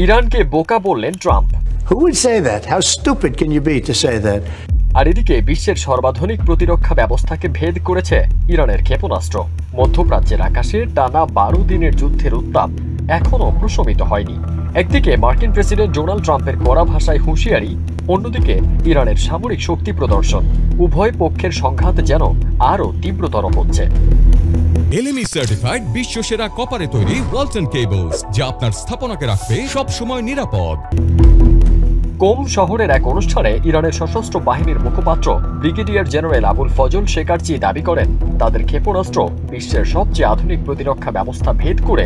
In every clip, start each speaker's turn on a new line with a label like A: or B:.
A: ইরানকে বোকা বললেন Trump.
B: Who would say that? How stupid can you be to say that?
A: আর এদিকে বিশ্বের সর্বাধুনিক প্রতিরক্ষা ব্যবস্থাকে ভেদ করেছে ইরানের ক্ষেপণাস্ত্র। মধ্যপ্রাচ্যের আকাশে টানা 12 দিনের যুদ্ধের উত্তাপ এখনও প্রশমিত হয়নি। একদিকে মার্কিন প্রেসিডেন্ট ডোনাল্ড ট্রাম্পের কড়া ভাষায় হুঁশিয়ারি, অন্যদিকে ইরানের সামরিক শক্তি প্রদর্শন। উভয় পক্ষের সংঘাত যেন আরও তীব্রতর হচ্ছে।
C: এলএমই সার্টিফাইড বিশ্বসেরা কপারে তৈরি ওয়ালটন কেবলস, যা আপনার স্থাপনাকে রাখবে সব সময় নিরাপদ।
A: কোম শহরের এক অনুষ্ঠানে ইরানের সশস্ত্র বাহিনীর মুখপাত্র ব্রিগেডিয়ার জেনারেল আবুল ফজল শেকারচি দাবি করেন, তাদের ক্ষেপণাস্ত্র বিশ্বের সবচেয়ে আধুনিক প্রতিরক্ষা ব্যবস্থা ভেদ করে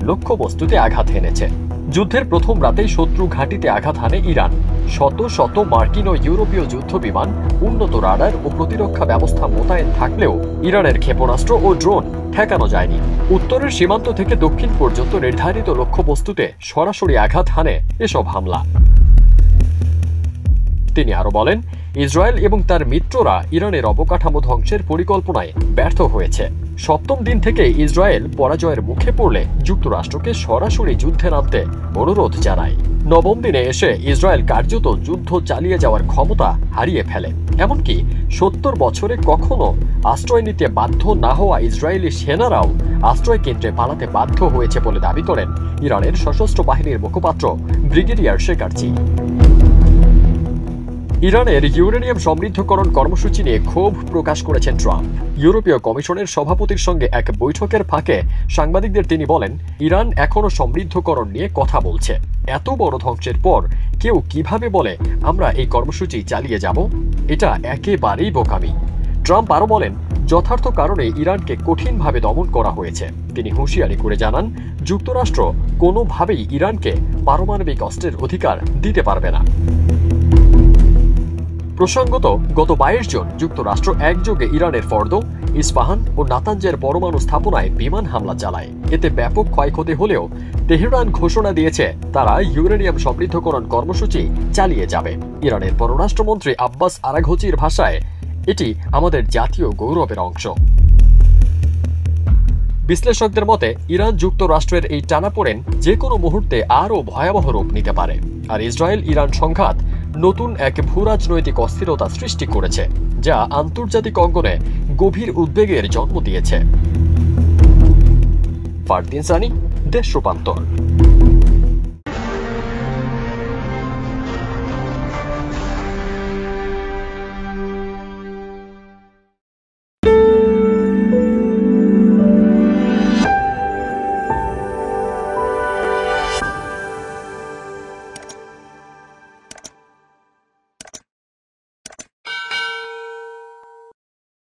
A: লক্ষ্যবস্তুতে আঘাত হেনেছে। যুদ্ধের প্রথম রাতেই শত্রু ঘাঁটিতে আঘাত হানে ইরান। শত শত মার্কিন ও ইউরোপীয় যুদ্ধ বিমান, উন্নত রাডার ও প্রতিরক্ষা ব্যবস্থা মোতায়েন থাকলেও ইরানের ক্ষেপণাস্ত্র ও ড্রোন ঠেকানো যায়নি। উত্তরের সীমান্ত থেকে দক্ষিণ পর্যন্ত নির্ধারিত লক্ষ্যবস্তুতে সরাসরি আঘাত হানে এসব হামলা। তিনি আরো বলেন, ইসরায়েল এবং তার মিত্ররা ইরানের অবকাঠামো ধ্বংসের পরিকল্পনায় ব্যর্থ হয়েছে। সপ্তম দিন থেকে ইসরায়েল পরাজয়ের মুখে পড়লে যুক্তরাষ্ট্রকে সরাসরি যুদ্ধে নামতে অনুরোধ জানায়। নবম দিনে এসে ইসরায়েল কার্যত যুদ্ধ চালিয়ে যাওয়ার ক্ষমতা হারিয়ে ফেলে। এমনকি 70 বছরে কখনো আশ্রয় নিতে বাধ্য না হওয়া ইসরায়েলি সেনারাও আশ্রয় কেন্দ্রে পালাতে বাধ্য হয়েছে বলে দাবি করেন ইরানের সশস্ত্র বাহিনীর মুখপাত্র ব্রিগেডিয়ার শেকারচি। ইরানের ইউরেনিয়াম সমৃদ্ধকরণ কর্মসূচি নিয়ে ক্ষোভ প্রকাশ করেছেন ট্রাম্প। ইউরোপীয় কমিশনের সভাপতির সঙ্গে এক বৈঠকের ফাঁকে সাংবাদিকদের তিনি বলেন, ইরান এখনও সমৃদ্ধকরণ নিয়ে কথা বলছে। এত বড় ধ্বংসের পর কেউ কিভাবে বলে আমরা এই কর্মসূচি চালিয়ে যাব? এটা একেবারেই বোকামি। ট্রাম্প আরও বলেন, যথার্থ কারণে ইরানকে কঠিনভাবে দমন করা হয়েছে। তিনি হুঁশিয়ারি করে জানান, যুক্তরাষ্ট্র কোনোভাবেই ইরানকে পারমাণবিক অস্ত্রের অধিকার দিতে পারবে না। প্রসঙ্গত, গত 22 জুন যুক্তরাষ্ট্র একযোগে ইরানের ফর্দো, ইস্পাহান ও নাতাঞ্জের পরমাণু স্থাপনায় বিমান হামলা চালায়। এতে ব্যাপক ক্ষয়ক্ষতি হলেও তেহরান ঘোষণা দিয়েছে তারা ইউরেনিয়াম সমৃদ্ধকরণ কর্মসূচি চালিয়ে যাবে। ইরানের পররাষ্ট্রমন্ত্রী আব্বাস আরাঘচির ভাষায়, এটি আমাদের জাতীয় গৌরবের অংশ। বিশ্লেষকদের মতে, ইরান যুক্তরাষ্ট্রের এই টানাপোড়েন যে কোনো মুহূর্তে আরও ভয়াবহ রূপ নিতে পারে। আর ইসরায়েল ইরান সংঘাত নতুন এক ভূরাজনৈতিক অস্থিরতা সৃষ্টি করেছে, যা আন্তর্জাতিক অঙ্গনে গভীর উদ্বেগের জন্ম দিয়েছে। ফারদিন সানি, দেশ রূপান্তর।